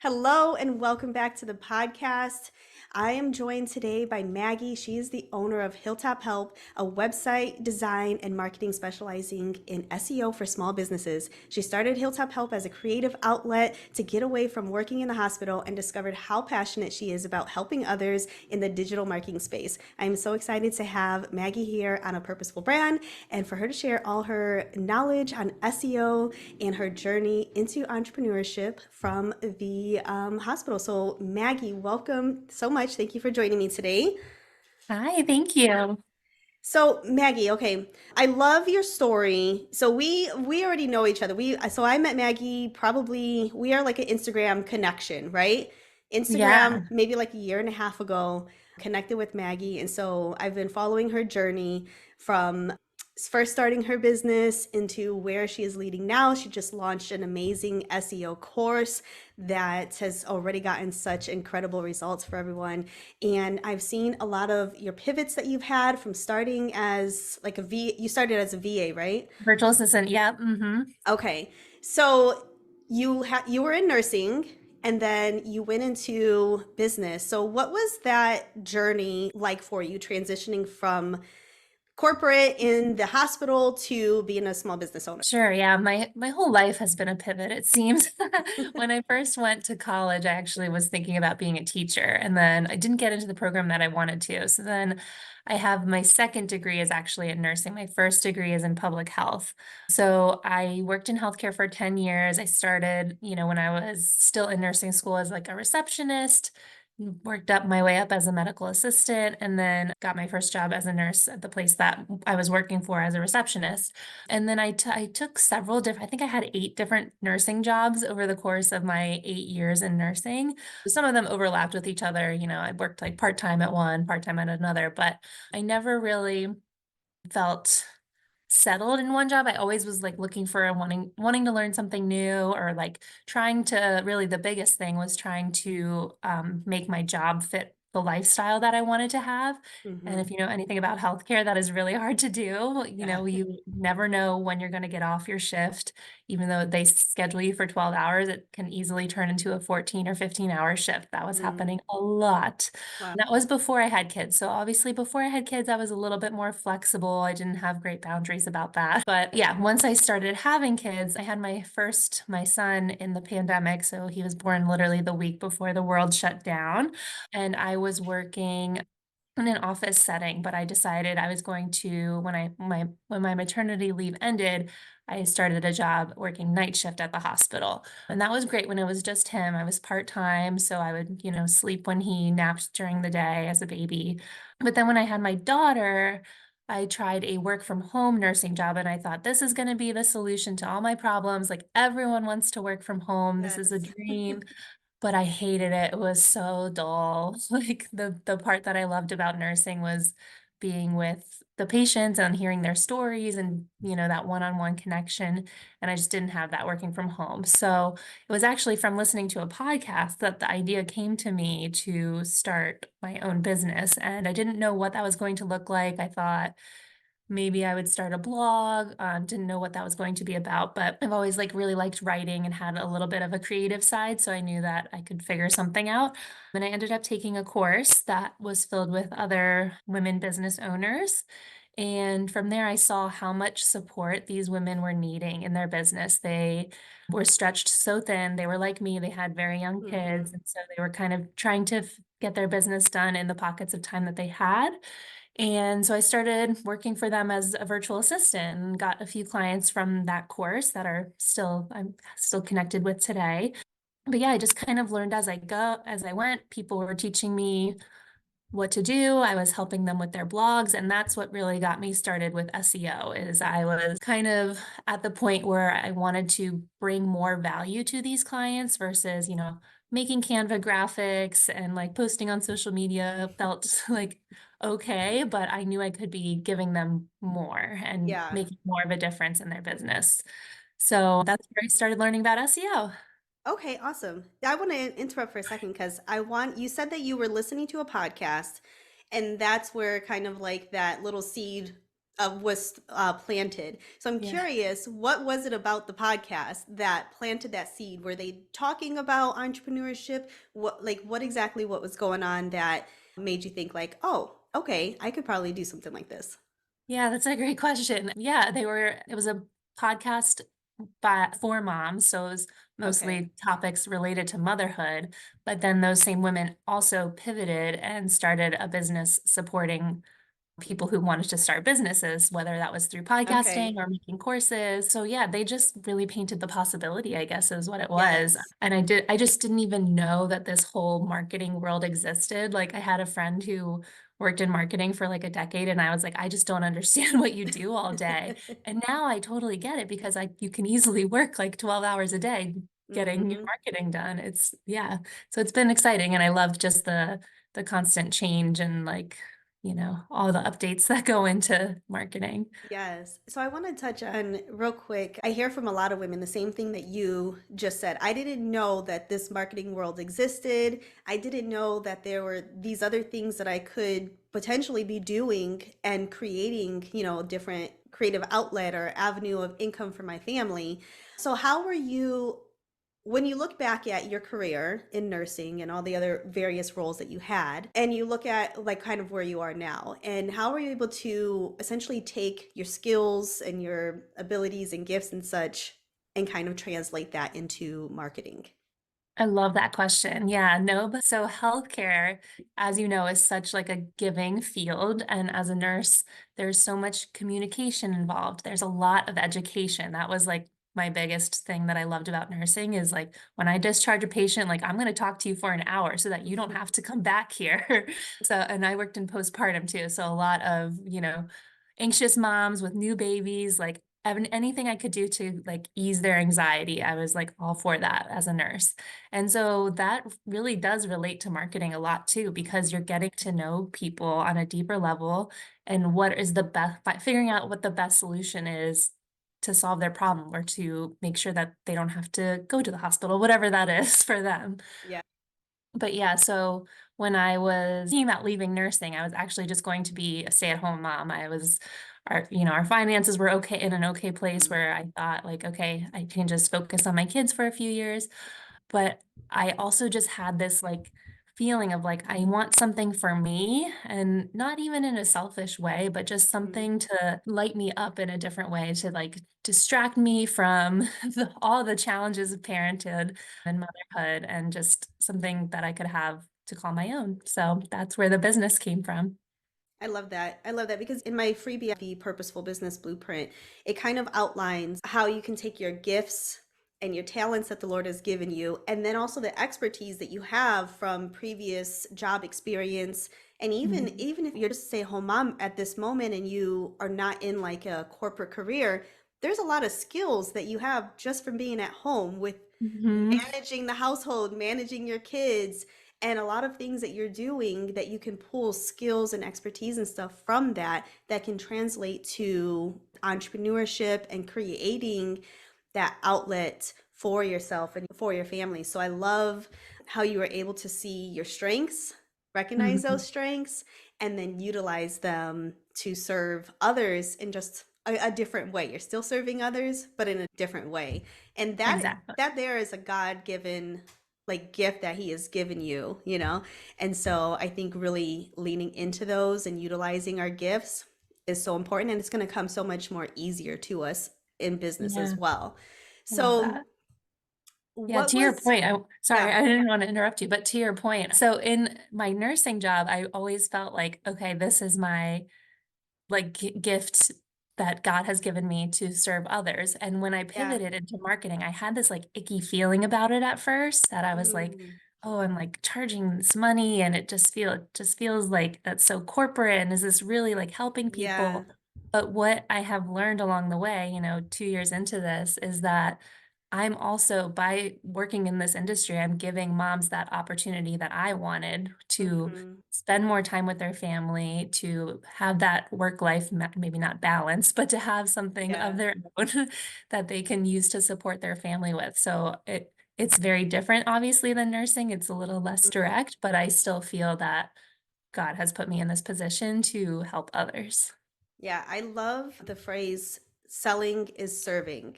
Hello and welcome back to the podcast. I am joined today by Maggie. She is the owner of Hilltop Help, a website design and marketing specializing in SEO for small businesses. She started Hilltop Help as a creative outlet to get away from working in the hospital and discovered how passionate she is about helping others in the digital marketing space. I am so excited to have Maggie here on A Purposeful Brand and for her to share all her knowledge on SEO and her journey into entrepreneurship from the hospital. So, Maggie, welcome so much. Thank you for joining me today. Hi, thank you. So, Maggie, okay, I love your story. So we already know each other. I met Maggie probably we are like an Instagram connection, right? Instagram Yeah, maybe like a year and a half ago, connected with Maggie, and so I've been following her journey from first starting her business into where she is leading now. She just launched an amazing SEO course that has already gotten such incredible results for everyone. And I've seen a lot of your pivots that you've had from starting as like you started as a VA, right? virtual assistant. Yeah. Okay. So you were in nursing and then you went into business. So what was that journey like for you transitioning from corporate in the hospital to being a small business owner? Sure. Yeah. My whole life has been a pivot, it seems. When I first went to college, I actually was thinking about being a teacher, and then I didn't get into the program that I wanted to. So then I have my second degree is actually in nursing. My first degree is in public health. So I worked in healthcare for 10 years. I started, when I was still in nursing school as like a receptionist. Worked up my way up as a medical assistant and then got my first job as a nurse at the place that I was working for as a receptionist. And then I took several different, I think I had 8 different nursing jobs over the course of my 8 years in nursing. Some of them overlapped with each other. I worked like part-time at one, part-time at another, but I never really felt settled in one job. I always was like looking for and wanting to learn something new or like trying to really the biggest thing was trying to make my job fit the lifestyle that I wanted to have. And Hmm. if you know anything about healthcare, that is really hard to do. Yeah. You never know when you're going to get off your shift. Even though they schedule you for 12 hours, it can easily turn into a 14 or 15-hour shift. That was Mm. happening a lot. Wow. That was before I had kids. So obviously before I had kids, I was a little bit more flexible. I didn't have great boundaries about that. But yeah, once I started having kids, I had my son in the pandemic. So he was born literally the week before the world shut down. And I was working in an office setting, but I decided I was going to when my maternity leave ended, I started a job working night shift at the hospital. And that was great when it was just him. I was part-time, so I would, sleep when he napped during the day as a baby. But then when I had my daughter, I tried a work from home nursing job and I thought this is going to be the solution to all my problems. Like everyone wants to work from home. This is a Yes. dream, but I hated it. It was so dull. Like the part that I loved about nursing was being with the patients and hearing their stories and that one-on-one connection. And I just didn't have that working from home. So it was actually from listening to a podcast that the idea came to me to start my own business. And I didn't know what that was going to look like. I thought maybe I would start a blog. Didn't know what that was going to be about, but I've always like really liked writing and had a little bit of a creative side, so I knew that I could figure something out. And I ended up taking a course that was filled with other women business owners. And from there, I saw how much support these women were needing in their business. They were stretched so thin. They were like me, they had very young Hmm. kids. And so they were kind of trying to get their business done in the pockets of time that they had. And so I started working for them as a virtual assistant and got a few clients from that course that I'm still connected with today. But yeah, I just kind of learned as I went. People were teaching me what to do. I was helping them with their blogs, and that's what really got me started with SEO is I was kind of at the point where I wanted to bring more value to these clients versus, making Canva graphics and like posting on social media felt like okay, but I knew I could be giving them more and Yeah. making more of a difference in their business. So that's where I started learning about SEO. Okay, awesome. I want to interrupt for a second because you said that you were listening to a podcast, and that's where kind of like that little seed was planted. So I'm Yeah. curious, what was it about the podcast that planted that seed? Were they talking about entrepreneurship? What exactly what was going on that made you think like, oh, okay, I could probably do something like this? Yeah, that's a great question. Yeah, it was a podcast for moms. So it was Okay. mostly topics related to motherhood. But then those same women also pivoted and started a business supporting people who wanted to start businesses, whether that was through podcasting Okay. or making courses. So yeah, they just really painted the possibility, I guess, is what it was. Yes. And I just didn't even know that this whole marketing world existed. Like I had a friend who worked in marketing for like a decade and I was like, I just don't understand what you do all day. And now I totally get it because you can easily work like 12 hours a day getting your Hmm. marketing done. It's yeah. So it's been exciting and I love just the constant change and like all the updates that go into marketing. Yes. So I want to touch on real quick. I hear from a lot of women the same thing that you just said. I didn't know that this marketing world existed. I didn't know that there were these other things that I could potentially be doing and creating, different creative outlet or avenue of income for my family. So how were you when you look back at your career in nursing and all the other various roles that you had, and you look at like kind of where you are now, and how are you able to essentially take your skills and your abilities and gifts and such and kind of translate that into marketing? I love that question. Yeah, no, but so healthcare, as you know, is such like a giving field. And as a nurse, there's so much communication involved. There's a lot of education. That was like my biggest thing that I loved about nursing is like when I discharge a patient, like I'm going to talk to you for an hour so that you don't have to come back here. So, and I worked in postpartum too. So a lot of, anxious moms with new babies, like anything I could do to like ease their anxiety, I was like all for that as a nurse. And so that really does relate to marketing a lot too, because you're getting to know people on a deeper level and what is the best, figuring out what the best solution is to solve their problem or to make sure that they don't have to go to the hospital, whatever that is for them. Yeah. But yeah, so when I was thinking about leaving nursing, I was actually just going to be a stay-at-home mom. Our finances were okay in an okay place where I thought like, okay, I can just focus on my kids for a few years. But I also just had this like feeling of like I want something for me and not even in a selfish way, but just Mhm. something to light me up in a different way to like distract me from all the challenges of parenthood and motherhood and just something that I could have to call my own. So that's where the business came from. I love that. I love that because in my freebie, the Purposeful Business Blueprint, it kind of outlines how you can take your gifts and your talents that the Lord has given you, and then also the expertise that you have from previous job experience. And Mhm. even if you're just a stay-at-home mom at this moment and you are not in like a corporate career, there's a lot of skills that you have just from being at home with Mhm. managing the household, managing your kids, and a lot of things that you're doing that you can pull skills and expertise and stuff from that can translate to entrepreneurship and creating that outlet for yourself and for your family. So I love how you were able to see your strengths, recognize those Mhm. strengths, and then utilize them to serve others in just a different way. You're still serving others, but in a different way. And Exactly. that there is a God-given like gift that he has given you. And so I think really leaning into those and utilizing our gifts is so important, and it's going to come so much more easier to us in business as Yeah, well. I love So that. Yeah, what to your was point, sorry, yeah. I didn't want to interrupt you, but to your point, so in my nursing job, I always felt like, okay, this is my like gift that God has given me to serve others. And when I Yeah. pivoted into marketing, I had this like icky feeling about it at first that I was like, Mm, oh, I'm like charging this money and it just feels like that's so corporate and is this really like helping yeah. people? But what I have learned along the way, 2 years into this is that I'm also, by working in this industry, I'm giving moms that opportunity that I wanted to Hmm. spend more time with their family, to have that work life, maybe not balance, but to have something of Yeah. their own that they can use to support their family with. So it's very different, obviously, than nursing. It's a little less direct, but I still feel that God has put me in this position to help others. Yeah, I love the phrase selling is serving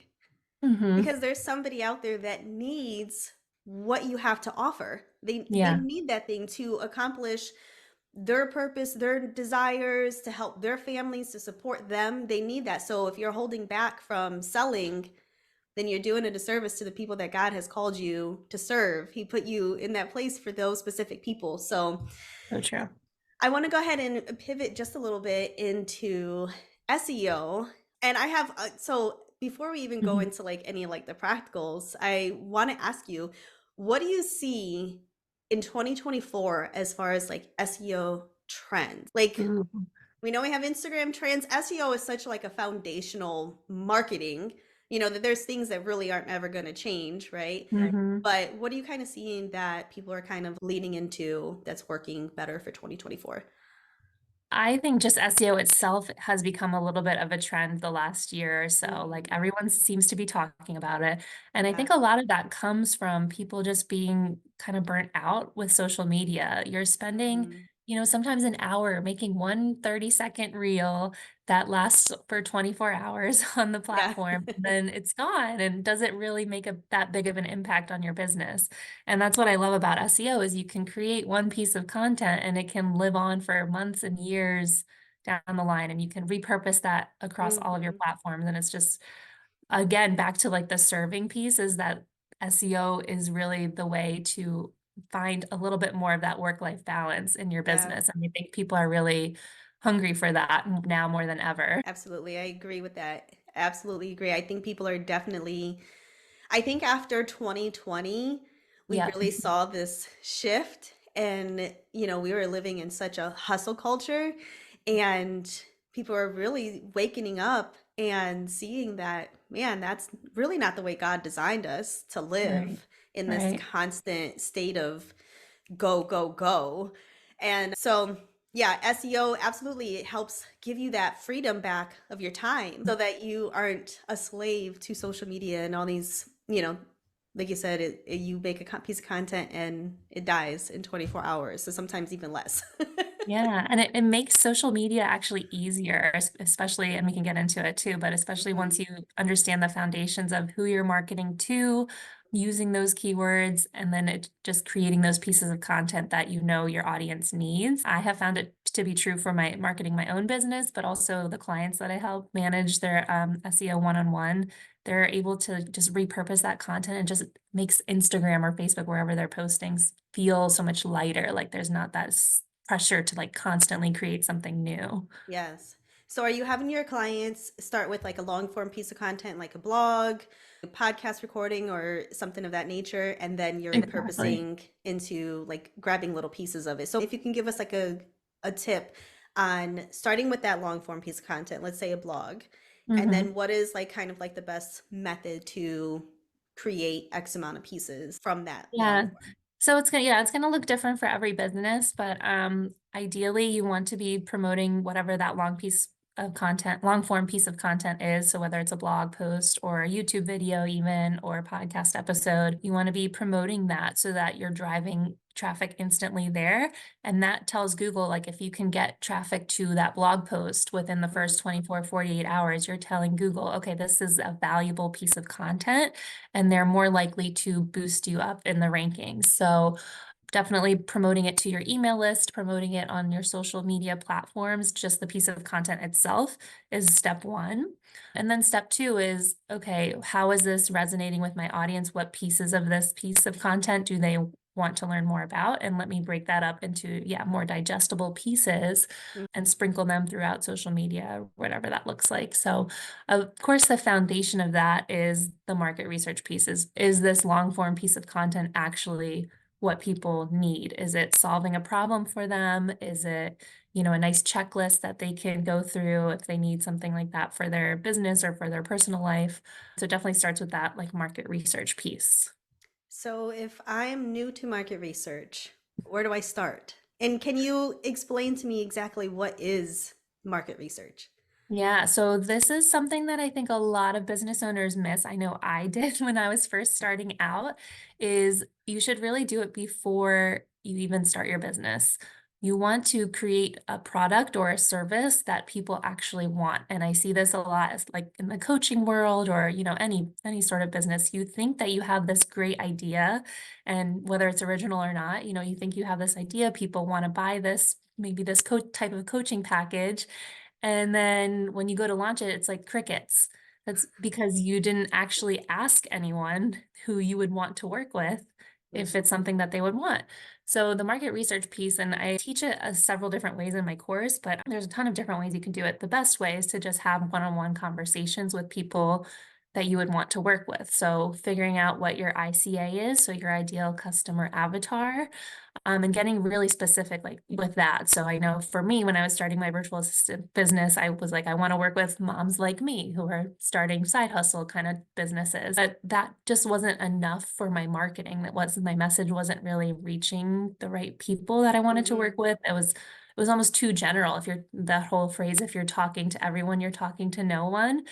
Hmm. because there's somebody out there that needs what you have to offer. They Yeah, need that thing to accomplish their purpose, their desires, to help their families, to support them. They need that. So if you're holding back from selling, then you're doing a disservice to the people that God has called you to serve. He put you in that place for those specific people. So so true. I want to go ahead and pivot just a little bit into SEO. And I have, so before we even go Mhm. into like any like the practicals, I want to ask you, what do you see in 2024 as far as like SEO trends? Like, Ooh. we know we have Instagram trends. SEO is such like a foundational marketing, that there's things that really aren't ever going to change, right? Hmm. But what are you kind of seeing that people are kind of leaning into that's working better for 2024? I think just SEO itself has become a little bit of a trend the last year or so. Like Mhm. everyone seems to be talking about it. And I Yeah. think a lot of that comes from people just being kind of burnt out with social media. You're spending, Mhm. sometimes an hour making one 30-second reel that lasts for 24 hours on the Yeah. platform, and then it's gone. And does it really make that big of an impact on your business? And that's what I love about SEO is you can create one piece of content and it can live on for months and years down the line, and you can repurpose that across all of your Mhm. platforms. And it's just, again, back to like the serving piece is that SEO is really the way to find a little bit more of that work-life balance in your Yeah, business. And I think people are really hungry for that now more than ever. absolutely. I agree with that. Absolutely agree. I think people are definitely, I think after 2020, we Yeah. really saw this shift and, we were living in such a hustle culture and people are really waking up and seeing that, man, that's really not the way God designed us to Right. live in this Right. constant state of go, go, go. And so, yeah, SEO absolutely it helps give you that freedom back of your time so that you aren't a slave to social media and all these, like you said, you make a piece of content and it dies in 24 hours. So sometimes even less. Yeah, and it makes social media actually easier, especially, and we can get into it too, but especially once Mhm. you understand the foundations of who you're marketing to, using those keywords, and then it just creating those pieces of content that you know your audience needs. I have found it to be true for my marketing my own business, but also the clients that I help manage their SEO one-on-one. They're able to just repurpose that content and just makes Instagram or Facebook, wherever they're posting, feel so much lighter. Like there's not that pressure to like constantly create something new. Yes. So are you having your clients start with like a long form piece of content, like a blog, a podcast recording, or something of that nature, and then you're Exactly. repurposing into like grabbing little pieces of it? So if you can give us like a tip on starting with that long form piece of content, let's say a blog, and Hmm. then what is like kind of like the best method to create X amount of pieces from that long Yeah. form? So it's gonna look different for every business, but ideally you want to be promoting whatever that long form piece of content is. So whether it's a blog post or a YouTube video even or a podcast episode, you want to be promoting that so that you're driving traffic instantly there. And that tells Google, like if you can get traffic to that blog post within the Mhm. first 24, 48 hours, you're telling Google, okay, this is a valuable piece of content and they're more likely to boost you up in the rankings. So definitely promoting it to your email list, promoting it on your social media platforms, just the piece of content itself is step one. And then step two is, okay, how is this resonating with my audience? What pieces of this piece of content do they want to learn more about? And let me break that up into, yeah, more digestible pieces and sprinkle them throughout social media, whatever that looks like. So, of course, the foundation of that is the market research pieces. Is this long form piece of content actually what people need? Is it solving a problem for them? Is it, a nice checklist that they can go through if they need something like that for their business or for their personal life? So it definitely starts with that like market research piece. So if I'm new to market research, where do I start? And can you explain to me exactly what is market research? Yeah, so this is something that I think a lot of business owners miss. I know I did when I was first starting out, is you should really do it before you even start your business. You want to create a product or a service that people actually want. And I see this a lot as like in the coaching world or, any sort of business. You think that you have this great idea, and whether it's original or not, you think you have this idea, people want to buy this, maybe this type of coaching package. And then when you go to launch it, it's like crickets. That's because you didn't actually ask anyone who you would want to work with if it's something that they would want. So the market research piece, and I teach it several different ways in my course, but there's a ton of different ways you can do it. The best way is to just have one-on-one conversations with people that you would want to work with. So figuring out what your ICA is, so your ideal customer avatar, and getting really specific like with that. So I know for me, when I was starting my virtual assistant business, I was like, I want to work with moms like me who are starting side hustle kind of businesses. But that just wasn't enough for my marketing. My message wasn't really reaching the right people that I wanted to work with. It was almost too general. That whole phrase, if you're talking to everyone, you're talking to no one.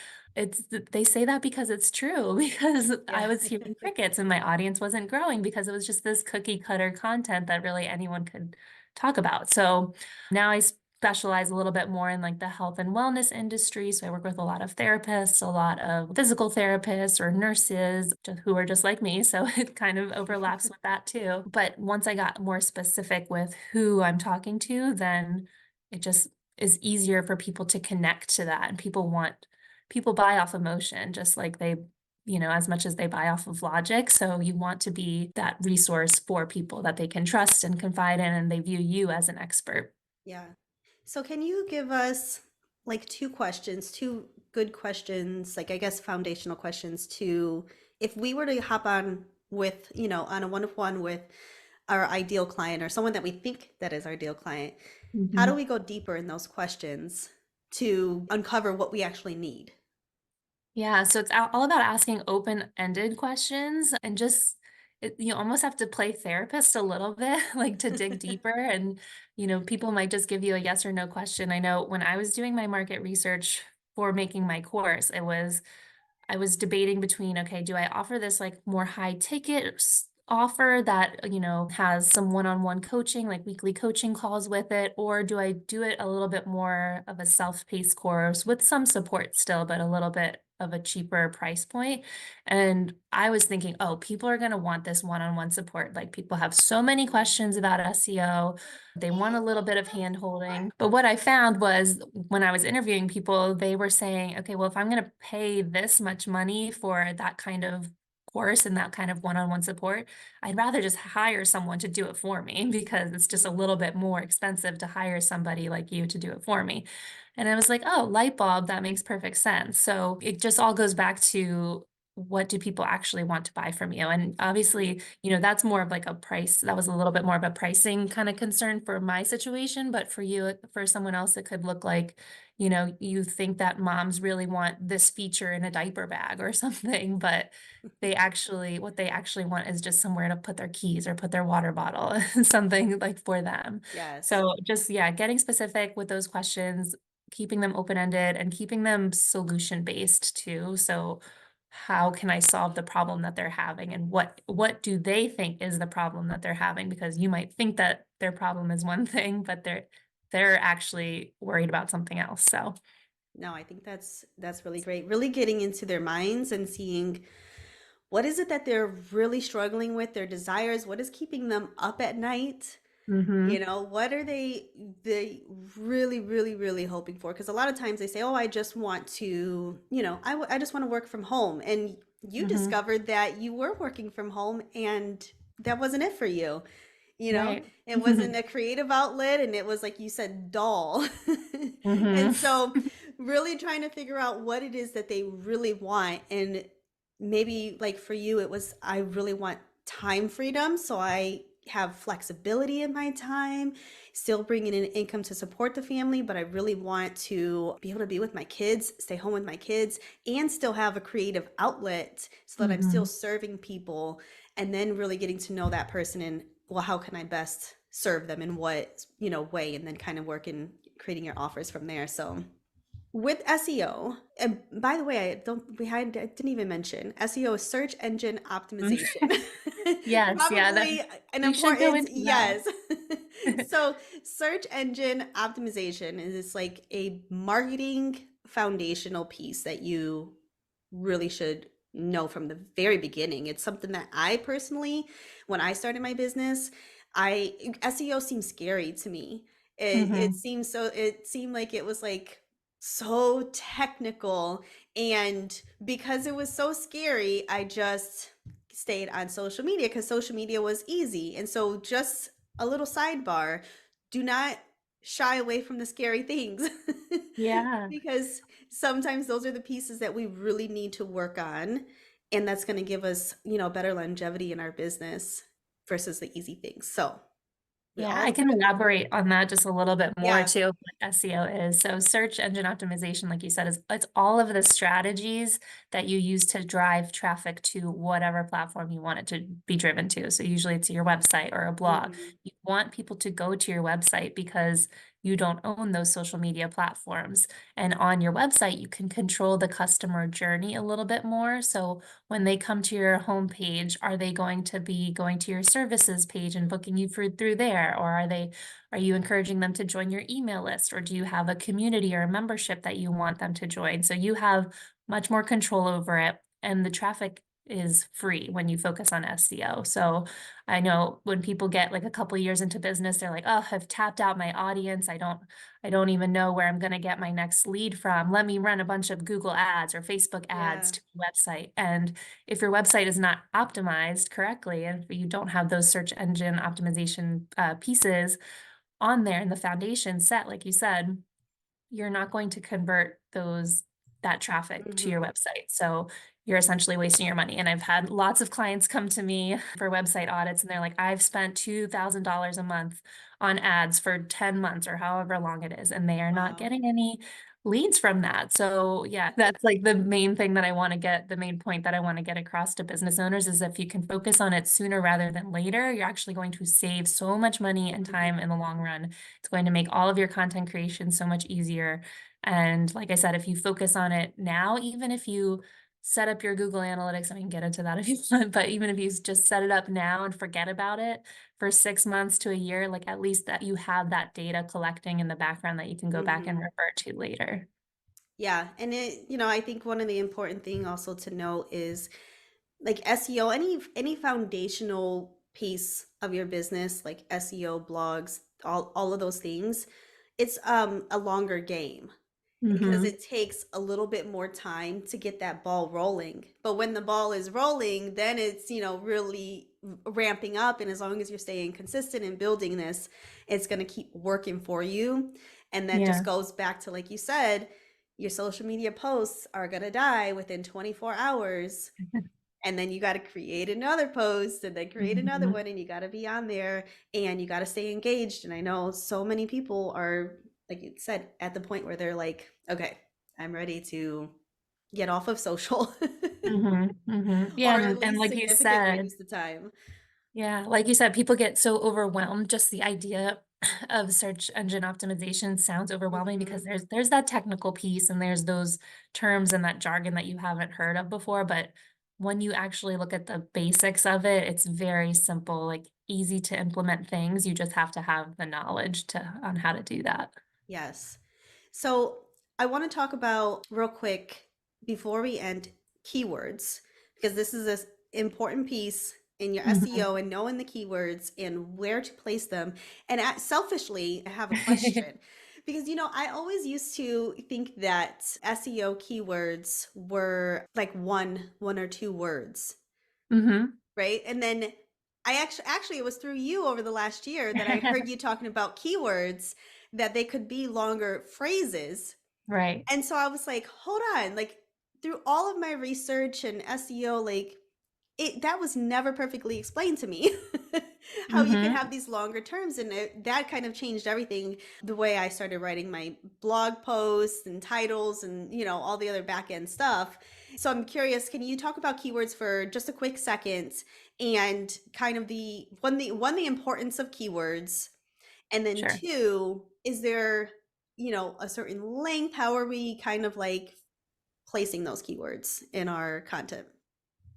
They say that because it's true, because I Yeah. was hearing crickets and my audience wasn't growing because it was just this cookie cutter content that really anyone could talk about. So now I specialize a little bit more in like the health and wellness industry. So I work with a lot of therapists, a lot of physical therapists or nurses who are just like me. So it kind of overlaps with that too. But once I got more specific with who I'm talking to, then it just is easier for people to connect to that. And people buy off emotion, just like as much as they buy off of logic. So you want to be that resource for people that they can trust and confide in, and they view you as an expert. Yeah. So can you give us like two good questions, like I guess foundational questions to if we were to hop on with, on a one-to-one with our ideal client or someone that we think that is our ideal client, how do Mhm. we go deeper in those questions to uncover what we actually need? Yeah, so it's all about asking open-ended questions and you almost have to play therapist a little bit, like to dig deeper. And, people might just give you a yes or no question. I know when I was doing my market research for making my course, I was debating between, okay, do I offer this like more high ticket offer that, has some one-on-one coaching, like weekly coaching calls with it, or do I do it a little bit more of a self-paced course with some support still, but a little bit of a cheaper price point? And I was thinking, oh, people are going to want this one-on-one support. Like people have so many questions about SEO. They want a little bit of hand holding. But what I found was when I was interviewing people, they were saying, okay, well, if I'm going to pay this much money for that kind of course and that kind of one-on-one support, I'd rather just hire someone to do it for me because it's just a little bit more expensive to hire somebody like you to do it for me. And I was like, oh, light bulb, that makes perfect sense. So it just all goes back to what do people actually want to buy from you? And obviously, that's more of like a price. That was a little bit more of a pricing kind of concern for my situation. But for you, for someone else, it could look like, you think that moms really want this feature in a diaper bag or something, but what they actually want is just somewhere to put their keys or put their water bottle, something like for them. Yes. So just, yeah, getting specific with those questions, keeping them open-ended and keeping them solution-based too. So how can I solve the problem that they're having, and what do they think is the problem that they're having? Because you might think that their problem is one thing, but they're actually worried about something else. So No, I think that's really great. Really getting into their minds and seeing what is it that they're really struggling with, their desires, what is keeping them up at night? mhm, What are they really, really, really hoping for? Because a lot of times they say, "Oh, I just want to, I just want to work from home." And you mhm, discovered that you were working from home and that wasn't it for you. right. It wasn't a creative outlet and it was like you said, dull. Mhm. And so really trying to figure out what it is that they really want. And maybe like for you, it was, I really want time freedom. So I have flexibility in my time, still bringing in income to support the family, but I really want to be able to be with my kids, stay home with my kids, and still have a creative outlet so that I'm still Mhm. serving people, and then really getting to know that person and, well, how can I best serve them in what, way, and then kind of work in creating your offers from there. So with SEO, and by the way, I didn't even mention SEO is search engine optimization. Yes, yeah, that Probably an we should go important, into that. yes. So, search engine optimization is like a marketing foundational piece that you really should know from the very beginning. It's something that I personally, when I started my business, I SEO seemed scary to me. Hmm. It seemed like it was like so technical, and because it was so scary, I just stayed on social media because social media was easy. And so, just a little sidebar, do not shy away from the scary things Yeah. because sometimes those are the pieces that we really need to work on, and that's going to give us, better longevity in our business versus the easy things. So, with Yeah, all I of can elaborate on that just a little bit more yeah. too, what SEO is. So search engine optimization, like you said, is it's all of the strategies that you use to drive traffic to whatever platform you want it to be driven to. So usually it's your website or a blog. Mhm. You want people to go to your website because you don't own those social media platforms. And on your website, you can control the customer journey a little bit more. So when they come to your homepage, are they going to be going to your services page and booking you through there? Or are you encouraging them to join your email list? Or do you have a community or a membership that you want them to join? So you have much more control over it. And the traffic is free when you focus on SEO. So I know when people get like a couple years into business, they're like, oh, I've tapped out my audience. I don't even know where I'm going to get my next lead from. Let me run a bunch of Google ads or Facebook ads Yeah. to the website. And if your website is not optimized correctly, and if you don't have those search engine optimization pieces on there and the foundation set, like you said, you're not going to convert that traffic to your Mhm. website. So you're essentially wasting your money. And I've had lots of clients come to me for website audits and they're like, I've spent $2,000 a month on ads for 10 months or however long it is, and they are not Wow. getting any leads from that. So yeah, that's like the main thing that I want to get, the main point that I want to get across to business owners is if you can focus on it sooner rather than later, you're actually going to save so much money and Mhm. time in the long run. It's going to make all of your content creation so much easier. And like I said, if you focus on it now, even if you set up your Google Analytics, I mean, get into that if you want, but even if you just set it up now and forget about it for 6 months to a year, like at least that you have that data collecting in the background that you can go back and Mhm. revert to later. Yeah, and I think one of the important thing also to know is like SEO, any foundational piece of your business, like SEO, blogs, all of those things, it's a longer game because Mm-hmm. it takes a little bit more time to get that ball rolling. But when the ball is rolling, then it's, really ramping up. And as long as you're staying consistent and building this, it's going to keep working for you. And that just Yeah. goes back to, like you said, your social media posts are going to die within 24 hours. And then you got to create another post and then create another Mm-hmm. one, and you got to be on there and you got to stay engaged. And I know so many people are, like you said, at the point where they're like, okay, I'm ready to get off of social Mm-hmm. Mm-hmm. Yeah, or at and least like you significantly said, reduce the time. yeah, like you said, people get so overwhelmed. Just the idea of search engine optimization sounds overwhelming because Hmm. there's that technical piece and there's those terms and that jargon that you haven't heard of before. But when you actually look at the basics of it, it's very simple, like easy to implement things. You just have to have the knowledge to on how to do that. Yes. So I want to talk about real quick before we end keywords, because this is an important piece in your Mhm. SEO and knowing the keywords and where to place them. And selfishly, I have a question because I always used to think that SEO keywords were like one or two words, Hmm. right? And then I actually it was through you over the last year that I heard you talking about keywords, that they could be longer phrases. Right. And so I was like, hold on, like through all of my research and SEO, like that was never perfectly explained to me. How you could Hmm. have these longer terms, and that kind of changed everything, the way I started writing my blog posts and titles and all the other back end stuff. So I'm curious, can you talk about keywords for just a quick second, and kind of the importance of keywords, and then Sure. two, is there a certain length? How are we kind of like placing those keywords in our content?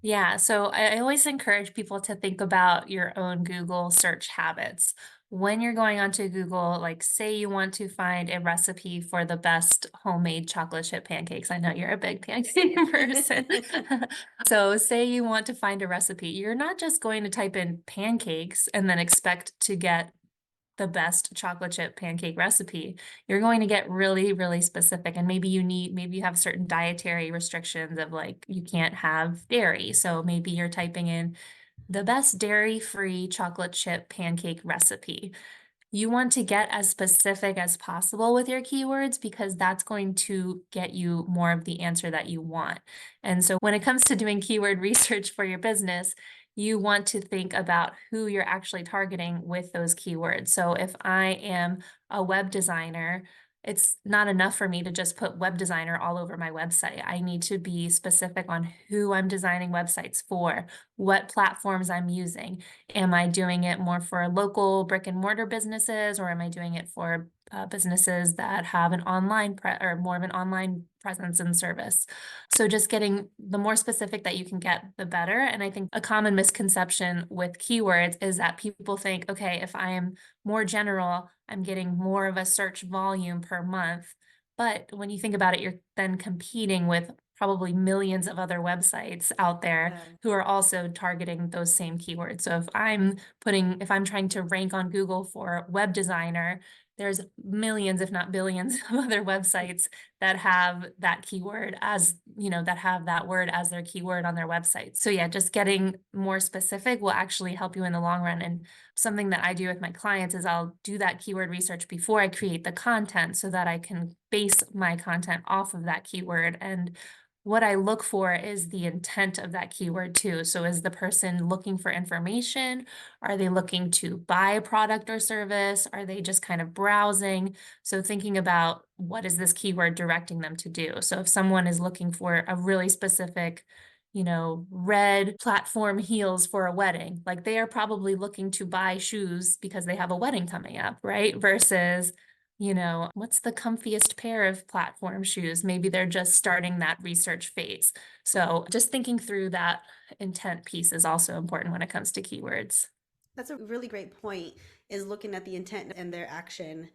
Yeah, so I always encourage people to think about your own Google search habits. When you're going onto Google, like say you want to find a recipe for the best homemade chocolate chip pancakes. I know you're a big pancake person. So say you want to find a recipe. You're not just going to type in pancakes and then expect to get the best chocolate chip pancake recipe. You're going to get really, really specific. And maybe you have certain dietary restrictions of like, you can't have dairy. So maybe you're typing in the best dairy-free chocolate chip pancake recipe. You want to get as specific as possible with your keywords because that's going to get you more of the answer that you want. And so when it comes to doing keyword research for your business, you want to think about who you're actually targeting with those keywords. So if I am a web designer, it's not enough for me to just put web designer all over my website. I need to be specific on who I'm designing websites for, what platforms I'm using. Am I doing it more for local brick and mortar businesses, or am I doing it for businesses that have an or more of an online presence and service? So just getting the more specific that you can get, the better. And I think a common misconception with keywords is that people think, okay, if I am more general, I'm getting more of a search volume per month. But when you think about it, you're then competing with probably millions of other websites out there Yeah. who are also targeting those same keywords. So if I'm trying to rank on Google for web designer, there's millions, if not billions, of other websites that have that keyword as, that have that word as their keyword on their website. So yeah, just getting more specific will actually help you in the long run. And something that I do with my clients is I'll do that keyword research before I create the content so that I can base my content off of that keyword. And what I look for is the intent of that keyword too. So is the person looking for information? Are they looking to buy a product or service? Are they just kind of browsing? So thinking about what is this keyword directing them to do? So if someone is looking for a really specific, red platform heels for a wedding, like they are probably looking to buy shoes because they have a wedding coming up, right? Versus what's the comfiest pair of platform shoes? Maybe they're just starting that research phase. So just thinking through that intent piece is also important when it comes to keywords. That's a really great point, is looking at the intent and their action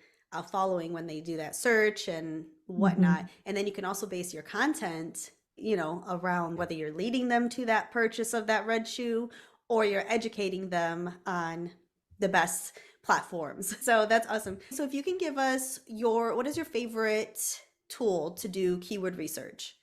following when they do that search and whatnot. Mhm. And then you can also base your content, around whether you're leading them to that purchase of that red shoe or you're educating them on the best platforms. So that's awesome. So if you can give us what is your favorite tool to do keyword research?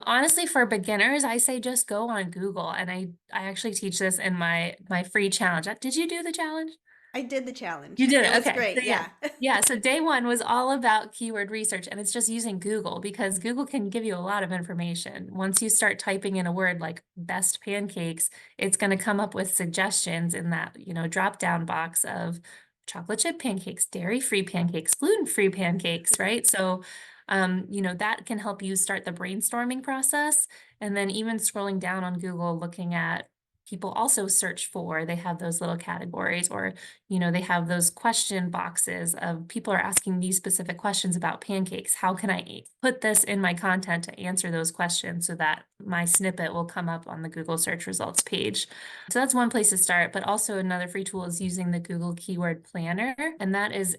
Honestly, for beginners, I say just go on Google. And I actually teach this in my free challenge. Did you do the challenge? I did the challenge. You did It it. was Okay. great. So yeah. Yeah. Yeah. So day one was all about keyword research, and it's just using Google because Google can give you a lot of information. Once you start typing in a word like best pancakes, it's going to come up with suggestions in that, drop down box of chocolate chip pancakes, dairy-free pancakes, gluten-free pancakes, right? So, that can help you start the brainstorming process. And then even scrolling down on Google, looking at people also search for, they have those little categories, or they have those question boxes of people are asking these specific questions about pancakes. How can I put this in my content to answer those questions so that my snippet will come up on the Google search results page? So that's one place to start, but also another free tool is using the Google Keyword Planner, and that is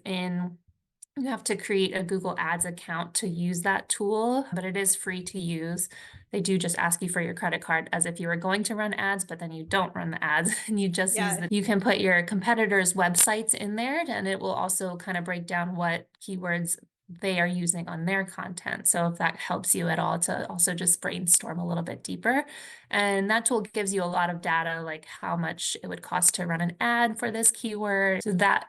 you have to create a Google Ads account to use that tool, but it is free to use. They do just ask you for your credit card as if you were going to run ads, but then you don't run the ads and you just Yeah. you can put your competitors' websites in there, and it will also kind of break down what keywords they are using on their content. So if that helps you at all to also just brainstorm a little bit deeper. And that tool gives you a lot of data, like how much it would cost to run an ad for this keyword. So that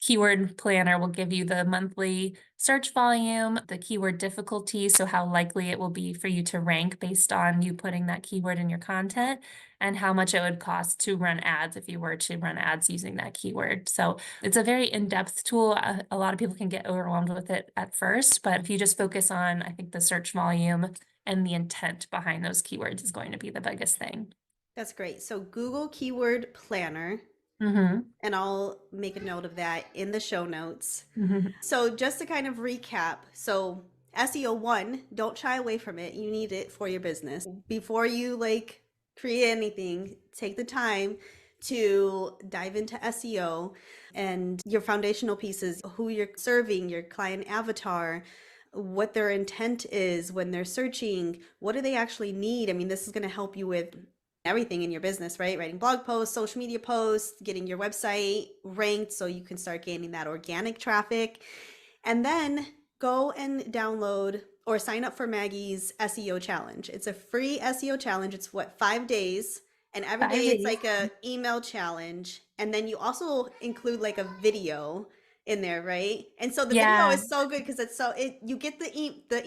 Keyword Planner will give you the monthly search volume, the keyword difficulty, so how likely it will be for you to rank based on you putting that keyword in your content, and how much it would cost to run ads if you were to run ads using that keyword. So it's a very in-depth tool. A lot of people can get overwhelmed with it at first, but if you just focus on, I think, the search volume and the intent behind those keywords is going to be the biggest thing. That's great. So Google Keyword Planner, Mm-hmm. and I'll make a note of that in the show notes. Mm-hmm. So just to kind of recap, so SEO one, don't shy away from it. You need it for your business. Before you create anything, take the time to dive into SEO and your foundational pieces, who you're serving, your client avatar, what their intent is when they're searching, what do they actually need? I mean, this is going to help you with everything in your business, right? Writing blog posts, social media posts, getting your website ranked so you can start gaining that organic traffic. And then go and download or sign up for Maggie's SEO challenge. It's a free SEO challenge. It's what, 5 days? And every day Five it's days. like a email challenge. And then you also include like a video in there, right? And so the video Yeah. is so good because it's so it you get the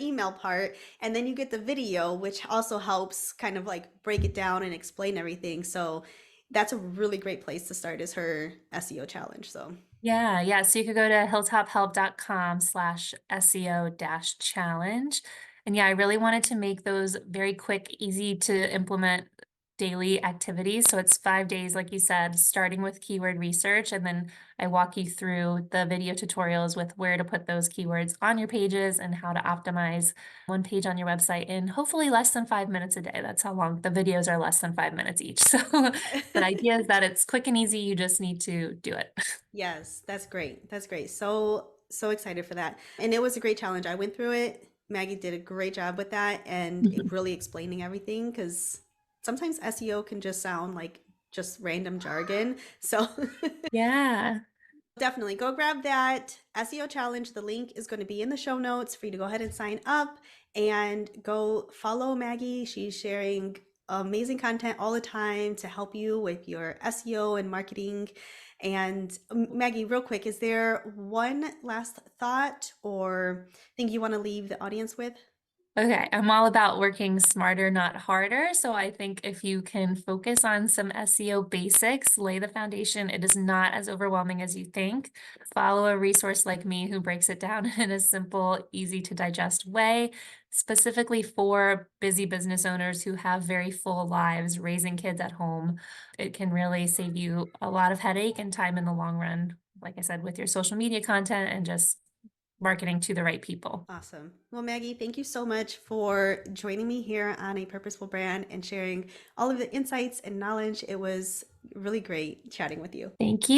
email part and then you get the video, which also helps kind of like break it down and explain everything. So that's a really great place to start is her SEO challenge. So Yeah, yeah. So you could go to hilltophelp.com/SEO-challenge. And yeah, I really wanted to make those very quick, easy to implement daily activities. So it's 5 days, like you said, starting with keyword research. And then I walk you through the video tutorials with where to put those keywords on your pages and how to optimize one page on your website in hopefully less than 5 minutes a day. That's how long the videos are, less than 5 minutes each. So the idea is that it's quick and easy. You just need to do it. yes, that's great. That's great. So excited for that. And it was a great challenge. I went through it. Maggie did a great job with that and it really explaining everything because sometimes SEO can just sound like just random jargon. So Yeah. definitely go grab that SEO challenge. The link is going to be in the show notes for you to go ahead and sign up and go follow Maggie. She's sharing amazing content all the time to help you with your SEO and marketing. And Maggie, real quick, is there one last thought or thing you want to leave the audience with? Okay, I'm all about working smarter, not harder. So I think if you can focus on some SEO basics, lay the foundation, it is not as overwhelming as you think. Follow a resource like me who breaks it down in a simple, easy to digest way, specifically for busy business owners who have very full lives, raising kids at home. It can really save you a lot of headache and time in the long run, like I said, with your social media content and just marketing to the right people. Awesome. Well, Maggie, thank you so much for joining me here on A Purposeful Brand and sharing all of the insights and knowledge. It was really great chatting with you. Thank you.